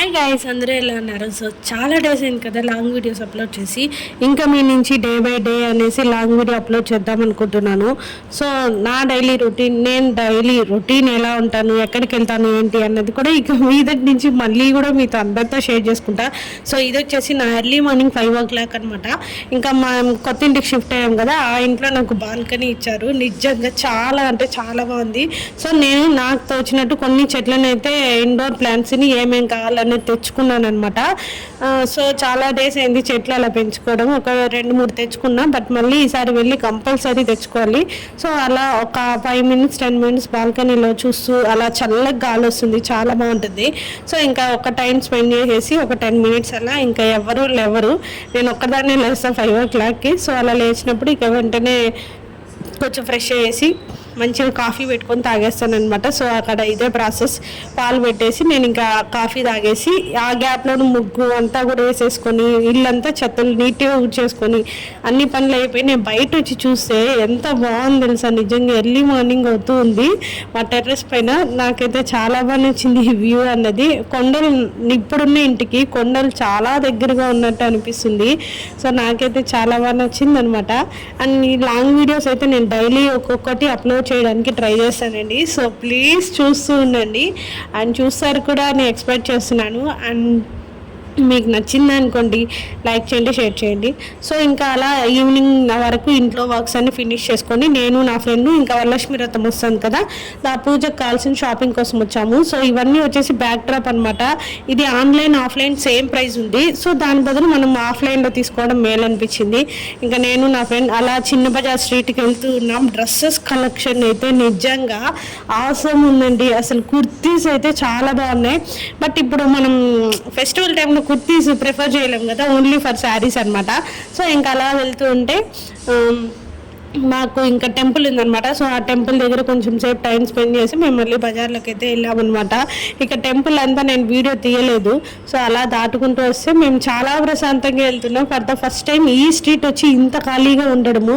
Hi guys, అందరూ ఎలా ఉన్నారు? సో చాలా డేస్ అయింది కదా లాంగ్ వీడియోస్ అప్లోడ్ చేసి. ఇంకా మీ నుంచి డే బై డే అనేసి లాంగ్ వీడియో అప్లోడ్ చేద్దాం అనుకుంటున్నాను. సో నా డైలీ రొటీన్, నేను డైలీ రొటీన్ ఎలా ఉంటాను, ఎక్కడికి వెళ్తాను, ఏంటి అన్నది కూడా ఇక మీదటి నుంచి మళ్ళీ కూడా మీతో అందరితో షేర్ చేసుకుంటా. సో ఇది వచ్చేసి నా ఎర్లీ మార్నింగ్ 5 o'clock అనమాట. ఇంకా మా కొత్త ఇంటికి షిఫ్ట్ అయ్యాం కదా, ఆ ఇంట్లో నాకు బాల్కనీ ఇచ్చారు. నిజంగా చాలా అంటే చాలా బాగుంది. సో నేను నాకు తోచినట్టు కొన్ని చెట్లను అయితే ఇండోర్ ప్లాంట్స్ని ఏమేం కావాలని తెచ్చుకున్నాను అనమాట. సో చాలా డేస్ అయింది చెట్లు అలా పెంచుకోవడం. ఒక 2-3 తెచ్చుకున్నా, బట్ మళ్ళీ ఈసారి వెళ్ళి కంపల్సరీ తెచ్చుకోవాలి. సో అలా ఒక 5 minutes 10 minutes బాల్కనీలో చూస్తూ అలా చల్లగా గాలి వస్తుంది, చాలా బాగుంటుంది. సో ఇంకా ఒక టైం స్పెండ్ చేసేసి ఒక 10 minutes అలా ఇంకా ఎవరు లేవరు, నేను ఒక్కదాన్నే లేస్తాను 5 o'clockకి. సో అలా లేచినప్పుడు ఇక వెంటనే కొంచెం ఫ్రెష్ అయ్యేసి మంచిగా కాఫీ పెట్టుకొని తాగేస్తాను అనమాట. సో అక్కడ ఇదే ప్రాసెస్, పాలు పెట్టేసి నేను ఇంకా కాఫీ తాగేసి ఆ గ్యాప్లో ముగ్గు అంతా కూడా వేసేసుకొని ఇల్లంతా చెత్తలు నీట్గా ఊడ్చేసుకొని అన్ని పనులు అయిపోయి నేను బయట వచ్చి చూస్తే ఎంత బాగుంది తెలుసా. నిజంగా ఎర్లీ మార్నింగ్ అవుతూ ఉంది మా టెర్రస్ పైన. నాకైతే చాలా బాగా నచ్చింది ఈ వ్యూ అన్నది. కొండలు, ఇప్పుడున్న ఇంటికి కొండలు చాలా దగ్గరగా ఉన్నట్టు అనిపిస్తుంది. సో నాకైతే చాలా బాగా నచ్చింది అనమాట. అండ్ ఈ లాంగ్ వీడియోస్ అయితే నేను డైలీ ఒక్కొక్కటి అప్లోడ్ చేయడానికి ట్రై చేస్తానండి. సో ప్లీజ్ చూస్తూ ఉండండి, అండ్ చూస్తారు కూడా నేను ఎక్స్పెక్ట్ చేస్తున్నాను. అండ్ మీకు నచ్చింది అనుకోండి, లైక్ చేయండి, షేర్ చేయండి. సో ఇంకా అలా ఈవినింగ్ వరకు ఇంట్లో వర్క్స్ అన్ని ఫినిష్ చేసుకొని నేను నా ఫ్రెండ్ ఇంకా వరలక్ష్మి వ్రతం వస్తుంది కదా, నా పూజకు కావాల్సిన షాపింగ్ కోసం వచ్చాము. సో ఇవన్నీ వచ్చేసి బ్యాక్ డ్రాప్ అనమాట. ఇది ఆన్లైన్ ఆఫ్లైన్ సేమ్ ప్రైస్ ఉంది. సో దాని బదులు మనం ఆఫ్లైన్లో తీసుకోవడం మేలు అనిపించింది. ఇంకా నేను నా ఫ్రెండ్ అలా చిన్న బజార్ స్ట్రీట్కి వెళ్తూ ఉన్నాం. డ్రెస్సెస్ కలెక్షన్ అయితే నిజంగా ఆసమ్ ఉందండి. అసలు కుర్తీస్ అయితే చాలా బాగున్నాయి. బట్ ఇప్పుడు మనం ఫెస్టివల్ టైంలో కుర్తీస్ ప్రిఫర్ చేయలేం కదా, ఓన్లీ ఫర్ శారీస్ అనమాట. సో ఇంకా అలా వెళ్తూ ఉంటే మాకు ఇంకా టెంపుల్ ఉందనమాట. సో ఆ టెంపుల్ దగ్గర కొంచెం సేపు టైం స్పెండ్ చేసి మేము మళ్ళీ బజార్లోకి అయితే వెళ్ళామన్నమాట. ఇక టెంపుల్ అంతా నేను వీడియో తీయలేదు. సో అలా దాటుకుంటూ వస్తే మేము చాలా ప్రశాంతంగా వెళ్తున్నాం. ఫర్ ద ఫస్ట్ టైం ఈ స్ట్రీట్ వచ్చి ఇంత ఖాళీగా ఉండడము.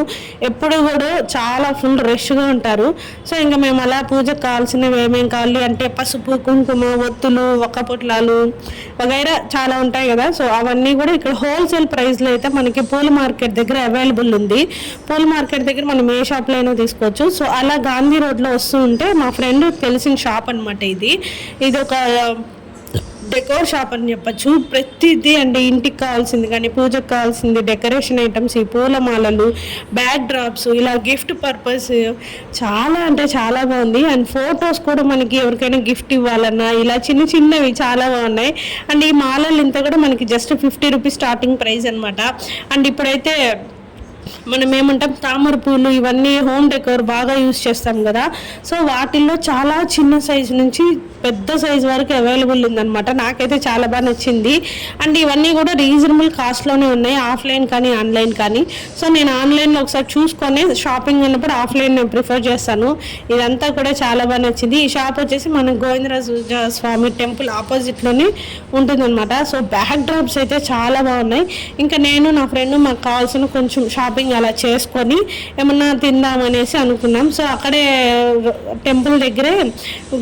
ఎప్పుడు కూడా చాలా ఫుల్ రష్గా ఉంటారు. సో ఇంకా మేము అలా పూజకు కావాల్సినవి ఏమేమి కావాలి అంటే పసుపు, కుంకుమ, ఒత్తులు, ఒక్కపొట్లాలు వగైరా చాలా ఉంటాయి కదా. సో అవన్నీ కూడా ఇక్కడ హోల్సేల్ ప్రైస్లో అయితే మనకి పూల మార్కెట్ దగ్గర అవైలబుల్ ఉంది. పూల మార్కెట్ దగ్గర మనం ఏ షాప్లో అయినా తీసుకోవచ్చు. సో అలా గాంధీ రోడ్లో వస్తూ ఉంటే మా ఫ్రెండ్ తెలిసిన షాప్ అనమాట. ఇది ఒక డెకోర్ షాప్ అని చెప్పచ్చు. ప్రతిదీ అండి, ఇంటికి కావాల్సింది కానీ పూజకు కావాల్సింది డెకరేషన్ ఐటమ్స్, ఈ పూలమాలలు, బ్యాక్ డ్రాప్స్, ఇలా గిఫ్ట్ పర్పస్ చాలా అంటే చాలా బాగుంది. అండ్ ఫొటోస్ కూడా మనకి ఎవరికైనా గిఫ్ట్ ఇవ్వాలన్నా ఇలా చిన్న చిన్నవి చాలా బాగున్నాయి. అండ్ ఈ మాలలు ఇంత కూడా మనకి జస్ట్ 50 rupees స్టార్టింగ్ ప్రైస్ అనమాట. అండ్ ఇప్పుడైతే మనం ఏమంటాం, తామర పూలు ఇవన్నీ హోమ్ డెకోర్ బాగా యూజ్ చేస్తాం కదా. సో వాటిల్లో చాలా చిన్న సైజు నుంచి పెద్ద సైజు వరకు అవైలబుల్ ఉందన్నమాట. నాకైతే చాలా బాగా నచ్చింది. అండ్ ఇవన్నీ కూడా రీజనబుల్ కాస్ట్లోనే ఉన్నాయి, ఆఫ్లైన్ కానీ ఆన్లైన్ కానీ. సో నేను ఆన్లైన్లో ఒకసారి చూసుకొని షాపింగ్ అయినప్పుడు ఆఫ్లైన్ నేను ప్రిఫర్ చేస్తాను. ఇదంతా కూడా చాలా బాగా నచ్చింది. ఈ షాప్ వచ్చేసి మన గోవిందరాజ స్వామి టెంపుల్ ఆపోజిట్లోనే ఉంటుందన్నమాట. సో బ్యాక్ డ్రాప్స్ అయితే చాలా బాగున్నాయి. ఇంకా నేను నా ఫ్రెండ్ మాకు కావాల్సిన కొంచెం షాపింగ్ అలా చేసుకొని ఏమన్నా తిందామనేసి అనుకున్నాం. సో అక్కడే టెంపుల్ దగ్గరే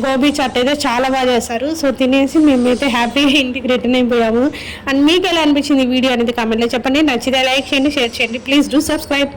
గోబీ చాట్ అయితే చాలా బాగా చేస్తారు. సో తినేసి మేమైతే హ్యాపీగా ఇంటికి రిటర్న్ అయిపోయాము. అండ్ మీకు ఎలా అనిపించింది వీడియో అనేది కామెంట్లో చెప్పండి. నచ్చితే లైక్ చేయండి, షేర్ చేయండి. Please do subscribe.